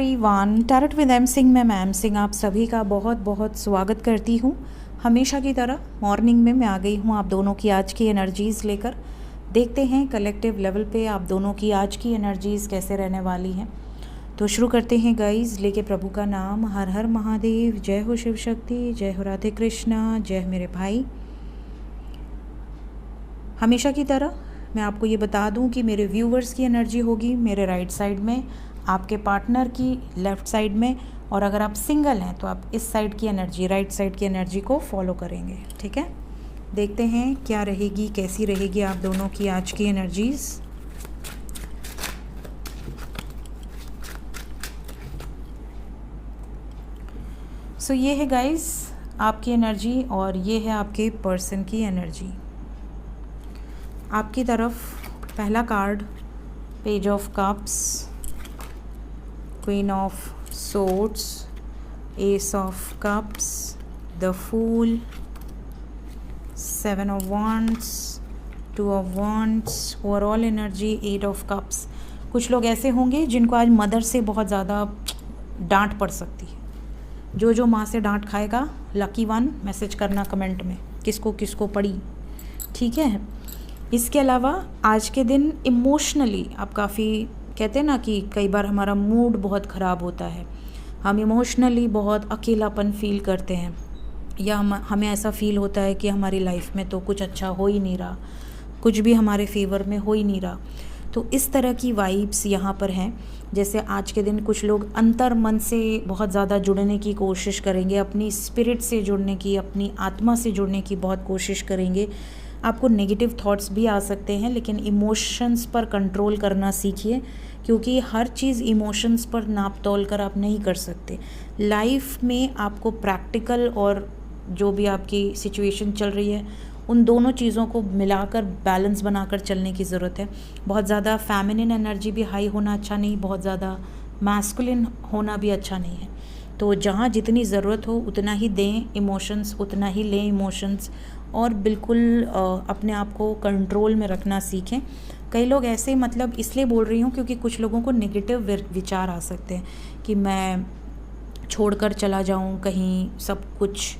Everyone, tarot with M Singh में ma'am Singh आप सभी का बहुत बहुत स्वागत करती हूँ। हमेशा की तरह मॉर्निंग में मैं आ गई हूँ आप दोनों की आज की एनर्जीज़ लेकर। देखते हैं कलेक्टिव लेवल पे आप दोनों की आज की एनर्जीज़ कैसे रहने वाली हैं। तो शुरू करते हैं गाइज, लेके प्रभु का नाम। हर हर महादेव, जय हो शिव शक्ति, जय हो राधे कृष्णा, जय मेरे भाई। हमेशा की तरह मैं आपको ये बता दूं कि मेरे व्यूवर्स की एनर्जी होगी मेरे राइट साइड में, आपके पार्टनर की लेफ़्ट साइड में, और अगर आप सिंगल हैं तो आप इस साइड की एनर्जी, राइट साइड की एनर्जी को फॉलो करेंगे। ठीक है, देखते हैं क्या रहेगी, कैसी रहेगी आप दोनों की आज की एनर्जीज़। सो ये है गाइस आपकी एनर्जी और ये है आपके पर्सन की एनर्जी। आपकी तरफ पहला card page of cups, queen of swords, ace of cups, the fool, seven of wands, two of wands, overall energy eight of cups. कुछ लोग ऐसे होंगे जिनको आज मदर से बहुत ज़्यादा डांट पड़ सकती है। जो माँ से डांट खाएगा, लकी वन मैसेज करना कमेंट में किसको किसको पड़ी। ठीक है, इसके अलावा आज के दिन इमोशनली आप काफ़ी, कहते हैं ना कि कई बार हमारा मूड बहुत ख़राब होता है, हम इमोशनली बहुत अकेलापन फील करते हैं, या हमें ऐसा फील होता है कि हमारी लाइफ में तो कुछ अच्छा हो ही नहीं रहा, कुछ भी हमारे फेवर में हो ही नहीं रहा। तो इस तरह की वाइब्स यहाँ पर हैं। जैसे आज के दिन कुछ लोग अंतर मन से बहुत ज़्यादा जुड़ने की कोशिश करेंगे, अपनी स्पिरिट से जुड़ने की, अपनी आत्मा से जुड़ने की बहुत कोशिश करेंगे। आपको नेगेटिव थॉट्स भी आ सकते हैं, लेकिन इमोशंस पर कंट्रोल करना सीखिए, क्योंकि हर चीज़ इमोशंस पर नाप तोल कर आप नहीं कर सकते। लाइफ में आपको प्रैक्टिकल और जो भी आपकी सिचुएशन चल रही है उन दोनों चीज़ों को मिलाकर बैलेंस बनाकर चलने की ज़रूरत है। बहुत ज़्यादा फेमिनिन एनर्जी भी हाई होना अच्छा नहीं, बहुत ज़्यादा मैस्कुलिन होना भी अच्छा नहीं है। तो जहाँ जितनी ज़रूरत हो उतना ही दें इमोशंस, उतना ही लें इमोशंस, और बिल्कुल अपने आप को कंट्रोल में रखना सीखें। कई लोग ऐसे, मतलब इसलिए बोल रही हूँ क्योंकि कुछ लोगों को नेगेटिव विचार आ सकते हैं कि मैं छोड़कर चला जाऊँ कहीं, सब कुछ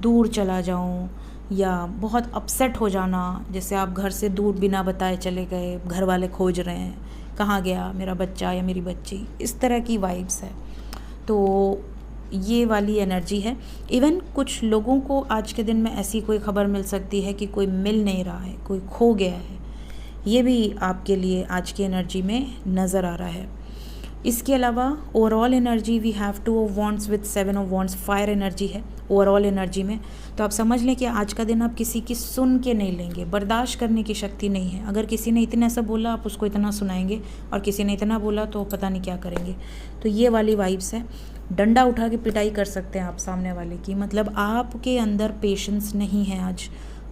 दूर चला जाऊँ, या बहुत अपसेट हो जाना। जैसे आप घर से दूर बिना बताए चले गए, घर वाले खोज रहे हैं कहाँ गया मेरा बच्चा या मेरी बच्ची, इस तरह की वाइब्स है। तो ये वाली एनर्जी है। इवन कुछ लोगों को आज के दिन में ऐसी कोई खबर मिल सकती है कि कोई मिल नहीं रहा है, कोई खो गया है। ये भी आपके लिए आज की एनर्जी में नज़र आ रहा है। इसके अलावा overall energy we have two of wands with seven of wands, fire energy है ओवरऑल एनर्जी में। तो आप समझ लें कि आज का दिन आप किसी की सुन के नहीं लेंगे, बर्दाश्त करने की शक्ति नहीं है। अगर किसी ने इतना सा बोला आप उसको इतना सुनाएंगे, और किसी ने इतना बोला तो पता नहीं क्या करेंगे। तो ये वाली वाइब्स है। डंडा उठा के पिटाई कर सकते हैं आप सामने वाले की, मतलब आपके अंदर पेशेंस नहीं है आज,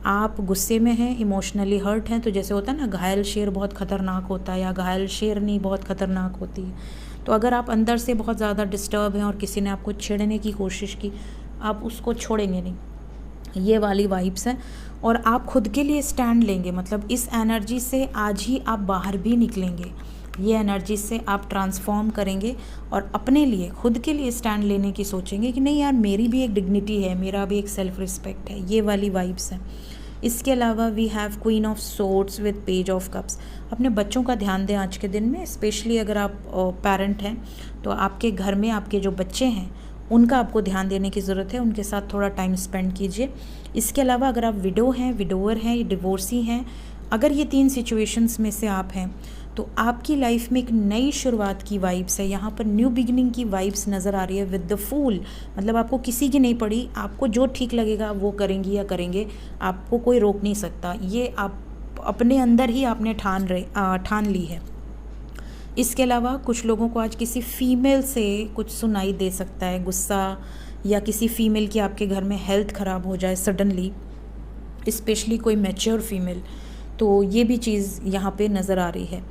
आप गुस्से में हैं, इमोशनली हर्ट हैं। तो जैसे होता है ना, घायल शेर बहुत ख़तरनाक होता है, या घायल शेरनी बहुत ख़तरनाक होती है। तो अगर आप अंदर से बहुत ज़्यादा डिस्टर्ब हैं और किसी ने आपको छेड़ने की कोशिश की, आप उसको छोड़ेंगे नहीं। ये वाली वाइब्स हैं। और आप खुद के लिए स्टैंड लेंगे, मतलब इस एनर्जी से आज ही आप बाहर भी निकलेंगे। ये एनर्जी से आप ट्रांसफॉर्म करेंगे और अपने लिए, खुद के लिए स्टैंड लेने की सोचेंगे कि नहीं यार, मेरी भी एक डिग्निटी है, मेरा भी एक सेल्फ रिस्पेक्ट है। ये वाली वाइब्स हैं। इसके अलावा we have queen of swords with page of cups. अपने बच्चों का ध्यान दें आज के दिन में, स्पेशली अगर आप पेरेंट हैं तो आपके घर में आपके जो बच्चे हैं उनका आपको ध्यान देने की ज़रूरत है, उनके साथ थोड़ा टाइम स्पेंड कीजिए। इसके अलावा अगर आप विडो हैं, विडोवर हैं, डिवोर्सी हैं, अगर ये तीन सिचुएशंस में से आप हैं तो आपकी लाइफ में एक नई शुरुआत की वाइब्स है। यहाँ पर न्यू बिगिनिंग की वाइब्स नज़र आ रही है विद द फूल। मतलब आपको किसी की नहीं पड़ी, आपको जो ठीक लगेगा वो करेंगी या करेंगे, आपको कोई रोक नहीं सकता। ये आप अपने अंदर ही आपने ठान ली है। इसके अलावा कुछ लोगों को आज किसी फीमेल से कुछ सुनाई दे सकता है, गुस्सा, या किसी फीमेल की आपके घर में हेल्थ ख़राब हो जाए सडनली, स्पेशली कोई मैच्योर फीमेल। तो ये भी चीज़ यहाँ पे नज़र आ रही है।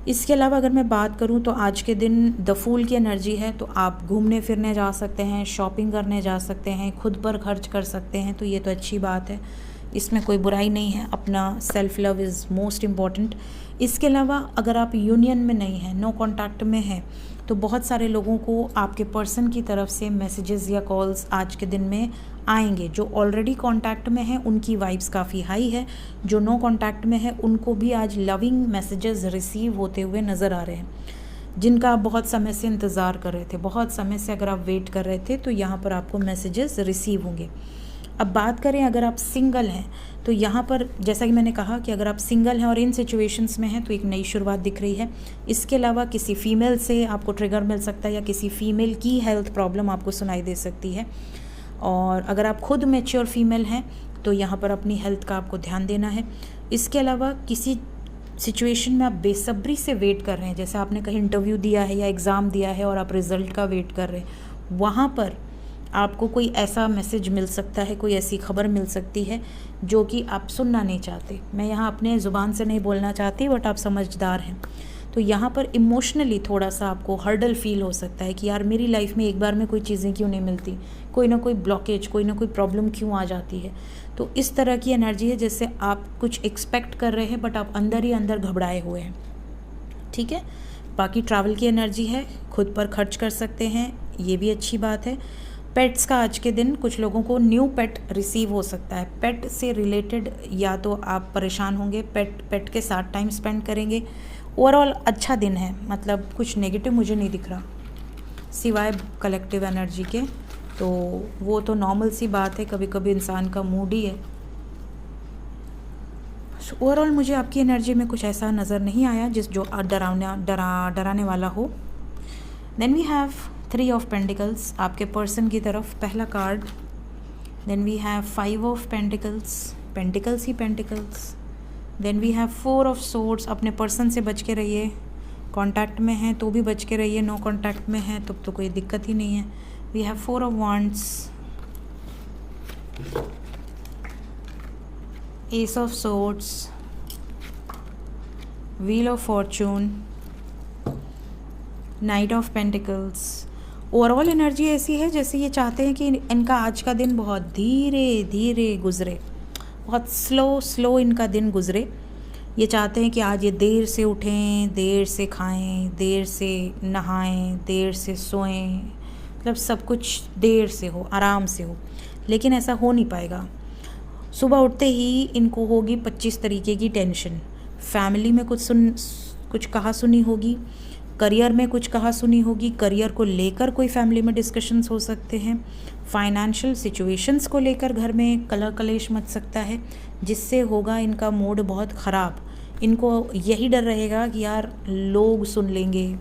इसके अलावा अगर मैं बात करूँ तो आज के दिन द फूल की एनर्जी है, तो आप घूमने फिरने जा सकते हैं, शॉपिंग करने जा सकते हैं, खुद पर खर्च कर सकते हैं, तो ये तो अच्छी बात है। इसमें कोई बुराई नहीं है, अपना self love is most important. इसके अलावा अगर आप यूनियन में नहीं हैं, नो कॉन्टैक्ट में हैं, तो बहुत सारे लोगों को आपके पर्सन की तरफ से मैसेजेस या कॉल्स आज के दिन में आएंगे। जो ऑलरेडी कांटेक्ट में हैं उनकी वाइब्स काफ़ी हाई है, जो नो कांटेक्ट में है उनको भी आज लविंग मैसेजेस रिसीव होते हुए नज़र आ रहे हैं। जिनका आप बहुत समय से इंतज़ार कर रहे थे, बहुत समय से अगर आप वेट कर रहे थे, तो यहाँ पर आपको मैसेजेस रिसीव होंगे। अब बात करें अगर आप सिंगल हैं, तो यहाँ पर जैसा कि मैंने कहा कि अगर आप सिंगल हैं और इन सिचुएशंस में हैं तो एक नई शुरुआत दिख रही है। इसके अलावा किसी फीमेल से आपको ट्रिगर मिल सकता है या किसी फीमेल की हेल्थ प्रॉब्लम आपको सुनाई दे सकती है। और अगर आप खुद मैच्योर फीमेल हैं तो यहाँ पर अपनी हेल्थ का आपको ध्यान देना है। इसके अलावा किसी सिचुएशन में आप बेसब्री से वेट कर रहे हैं, जैसे आपने कहीं इंटरव्यू दिया है या एग्ज़ाम दिया है और आप रिज़ल्ट का वेट कर रहे हैं, वहाँ पर आपको कोई ऐसा मैसेज मिल सकता है, कोई ऐसी खबर मिल सकती है जो कि आप सुनना नहीं चाहते। मैं यहाँ अपने ज़ुबान से नहीं बोलना चाहती, बट आप समझदार हैं। तो यहाँ पर इमोशनली थोड़ा सा आपको हर्डल फील हो सकता है कि यार मेरी लाइफ में एक बार में कोई चीज़ें क्यों नहीं मिलती, कोई ना कोई ब्लॉकेज, कोई ना कोई प्रॉब्लम क्यों आ जाती है। तो इस तरह की एनर्जी है जैसे आप कुछ एक्सपेक्ट कर रहे हैं बट आप अंदर ही अंदर घबराए हुए हैं। ठीक है, बाकी ट्रैवल की एनर्जी है, खुद पर खर्च कर सकते हैं, ये भी अच्छी बात है। पेट्स का आज के दिन कुछ लोगों को न्यू पेट रिसीव हो सकता है। पेट से रिलेटेड या तो आप परेशान होंगे, पेट के साथ टाइम स्पेंड करेंगे। ओवरऑल अच्छा दिन है, मतलब कुछ नेगेटिव मुझे नहीं दिख रहा सिवाय कलेक्टिव एनर्जी के। तो वो तो नॉर्मल सी बात है, कभी कभी इंसान का मूड ही है। ओवरऑल मुझे आपकी एनर्जी में कुछ ऐसा नज़र नहीं आया जो डराने वाला हो। Then we have 3 of pentacles आपके पर्सन की तरफ, पहला card. Then we have 5 of pentacles, pentacles ही pentacles. Then we have 4 of swords, अपने पर्सन से बच के रहिए, कांटेक्ट में हैं तो भी बच के रहिए, नो कांटेक्ट में हैं तो कोई दिक्कत ही नहीं है। We have 4 of wands, ace of swords, wheel of fortune, knight of pentacles. Overall energy ऐसी है जैसे ये चाहते हैं कि इनका आज का दिन बहुत धीरे धीरे गुजरे, बहुत स्लो इनका दिन गुजरे। ये चाहते हैं कि आज ये देर से उठें, देर से खाएं, देर से नहाएं, देर से सोएं, मतलब सब कुछ देर से हो, आराम से हो। लेकिन ऐसा हो नहीं पाएगा। सुबह उठते ही इनको होगी 25 तरीके की टेंशन। फैमिली में कुछ कहा सुनी होगी, करियर में कुछ कहा सुनी होगी, करियर को लेकर कोई फैमिली में डिस्कशंस हो सकते हैं, फाइनेंशियल सिचुएशंस को लेकर घर में कलह कलेश मच सकता है, जिससे होगा इनका मूड बहुत ख़राब। इनको यही डर रहेगा कि यार लोग सुन लेंगे,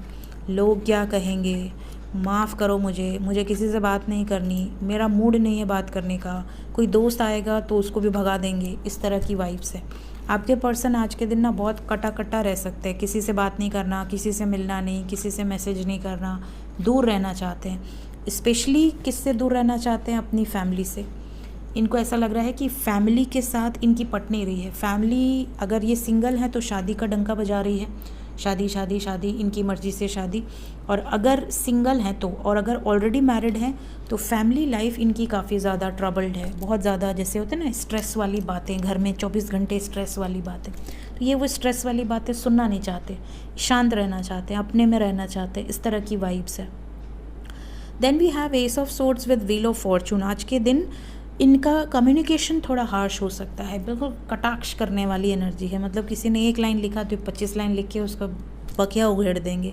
लोग क्या कहेंगे, माफ़ करो मुझे किसी से बात नहीं करनी, मेरा मूड नहीं है बात करने का, कोई दोस्त आएगा तो उसको भी भगा देंगे, इस तरह की वाइब्स है। आपके पर्सन आज के दिन ना बहुत कटा रह सकते हैं, किसी से बात नहीं करना, किसी से मिलना नहीं, किसी से मैसेज नहीं करना, दूर रहना चाहते हैं। स्पेशली किससे दूर रहना चाहते हैं? अपनी फैमिली से। इनको ऐसा लग रहा है कि फैमिली के साथ इनकी पट नहीं रही है। फैमिली, अगर ये सिंगल है तो शादी का डंका बजा रही है, शादी शादी शादी, इनकी मर्ज़ी से शादी। और अगर सिंगल हैं तो, और अगर ऑलरेडी मैरिड हैं तो फैमिली लाइफ इनकी काफ़ी ज़्यादा ट्रबल्ड है, बहुत ज़्यादा, जैसे होते हैं ना स्ट्रेस वाली बातें, घर में 24 घंटे स्ट्रेस वाली बातें। तो ये वो स्ट्रेस वाली बातें सुनना नहीं चाहते, शांत रहना चाहते हैं, अपने में रहना चाहते हैं, इस तरह की वाइब्स है। Then we have ace of swords with wheel of fortune. आज के दिन इनका कम्युनिकेशन थोड़ा हार्श हो सकता है, बिल्कुल कटाक्ष करने वाली एनर्जी है। मतलब किसी ने 1 लाइन लिखा तो 25 लाइन लिख के उसका बकिया उघेड़ देंगे,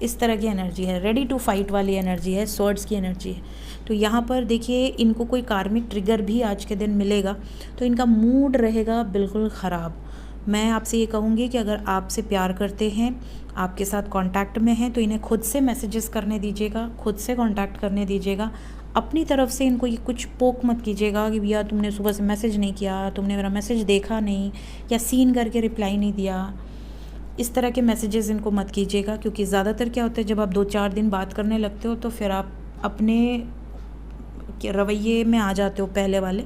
इस तरह की एनर्जी है। रेडी टू फाइट वाली एनर्जी है, स्वॉर्ड्स की एनर्जी है। तो यहाँ पर देखिए, इनको कोई कार्मिक ट्रिगर भी आज के दिन मिलेगा तो इनका मूड रहेगा बिल्कुल ख़राब। मैं आपसे ये कहूँगी कि अगर आपसे प्यार करते हैं, आपके साथ कांटेक्ट में हैं, तो इन्हें खुद से मैसेजेस करने दीजिएगा, खुद से कांटेक्ट करने दीजिएगा। अपनी तरफ से इनको ये कुछ पोक मत कीजिएगा कि भैया तुमने सुबह से मैसेज नहीं किया, तुमने मेरा मैसेज देखा नहीं, या सीन करके रिप्लाई नहीं दिया। इस तरह के मैसेजेस इनको मत कीजिएगा, क्योंकि ज़्यादातर क्या होता है, जब आप 2-4 दिन बात करने लगते हो तो फिर आप अपने रवैये में आ जाते हो पहले वाले,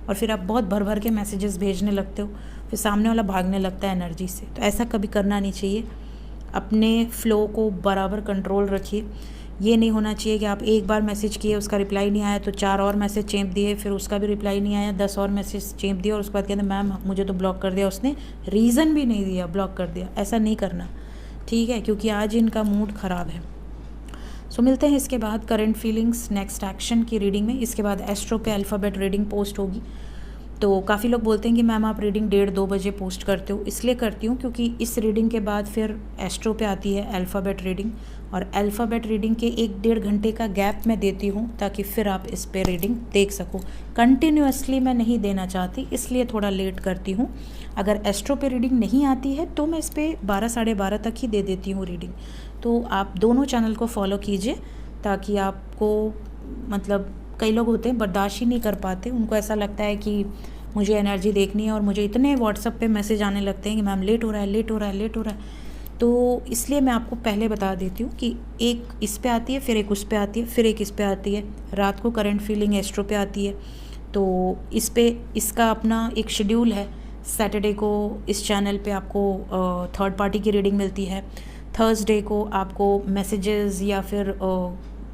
और फिर आप बहुत भर के मैसेजेस भेजने लगते हो, फिर सामने वाला भागने लगता है एनर्जी से। तो ऐसा कभी करना नहीं चाहिए। अपने फ़्लो को बराबर कंट्रोल रखिए। ये नहीं होना चाहिए कि आप एक बार मैसेज किए, उसका रिप्लाई नहीं आया तो 4 और मैसेज चेप दिए, फिर उसका भी रिप्लाई नहीं आया, 10 और मैसेज चेप दिए और उसके बाद कहते मैम मुझे तो ब्लॉक कर दिया उसने, रीज़न भी नहीं दिया, ब्लॉक कर दिया। ऐसा नहीं करना, ठीक है, क्योंकि आज इनका मूड ख़राब है। सो मिलते हैं इसके बाद करंट फीलिंग्स नेक्स्ट एक्शन की रीडिंग में। इसके बाद एस्ट्रो पे अल्फ़ाबेट रीडिंग पोस्ट होगी। तो काफ़ी लोग बोलते हैं कि मैम आप रीडिंग 1:30-2 बजे पोस्ट करते हो। इसलिए करती हूँ क्योंकि इस रीडिंग के बाद फिर एस्ट्रो पे आती है अल्फ़ाबेट रीडिंग, और अल्फ़ाबेट रीडिंग के 1-1.5 घंटे का गैप मैं देती हूँ ताकि फिर आप इस पे रीडिंग देख सको। कंटिन्यूअसली मैं नहीं देना चाहती, इसलिए थोड़ा लेट करती हूँ। अगर एस्ट्रो पे रीडिंग नहीं आती है तो मैं इस पर 12 साढ़े 12 तक ही दे देती हूँ रीडिंग। तो आप दोनों चैनल को फॉलो कीजिए ताकि आपको, मतलब कई लोग होते हैं बर्दाश्त ही नहीं कर पाते, उनको ऐसा लगता है कि मुझे एनर्जी देखनी है, और मुझे इतने व्हाट्सएप पे मैसेज आने लगते हैं कि मैम लेट हो रहा है, लेट हो रहा है, लेट हो रहा है। तो इसलिए मैं आपको पहले बता देती हूँ कि एक इस पे आती है, फिर एक उस पे आती है, फिर एक इस पे आती है। रात को करंट फीलिंग एस्ट्रो पे आती है। तो इस पे इसका अपना एक शेड्यूल है। सैटरडे को इस चैनल पे आपको थर्ड पार्टी की रीडिंग मिलती है। थर्सडे को आपको मैसेजेस या फिर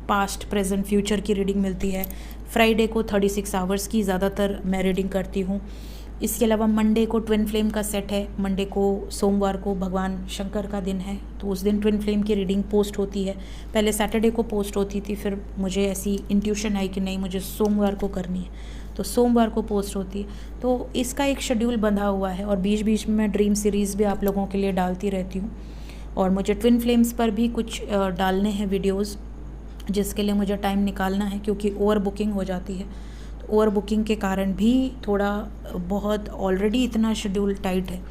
पास्ट प्रेजेंट फ्यूचर की रीडिंग मिलती है। फ्राइडे को 36 आवर्स की ज़्यादातर मैं रीडिंग करती हूँ। इसके अलावा मंडे को ट्विन फ्लेम का सेट है। मंडे को, सोमवार को भगवान शंकर का दिन है, तो उस दिन ट्विन फ्लेम की रीडिंग पोस्ट होती है। पहले सैटरडे को पोस्ट होती थी, फिर मुझे ऐसी इंट्यूशन आई कि नहीं मुझे सोमवार को करनी है, तो सोमवार को पोस्ट होती है। तो इसका एक शेड्यूल बंधा हुआ है, और बीच बीच में मैं ड्रीम सीरीज़ भी आप लोगों के लिए डालती रहती हूँ। और मुझे ट्विन फ्लेम्स पर भी कुछ डालने हैं वीडियोज़, जिसके लिए मुझे टाइम निकालना है क्योंकि ओवर बुकिंग हो जाती है। तो ओवर बुकिंग के कारण भी थोड़ा बहुत ऑलरेडी इतना शेड्यूल टाइट है,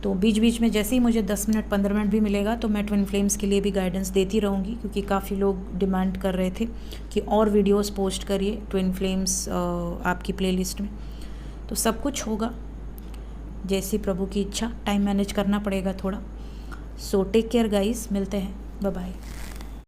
तो बीच बीच में जैसे ही मुझे 10 मिनट 15 मिनट भी मिलेगा तो मैं ट्विन फ्लेम्स के लिए भी गाइडेंस देती रहूँगी, क्योंकि काफ़ी लोग डिमांड कर रहे थे कि और वीडियोस पोस्ट करिए ट्विन फ्लेम्स आपकी प्लेलिस्ट में। तो सब कुछ होगा जैसी प्रभु की इच्छा, टाइम मैनेज करना पड़ेगा थोड़ा। सो टेक केयर गाइस, मिलते हैं, बाय बाय।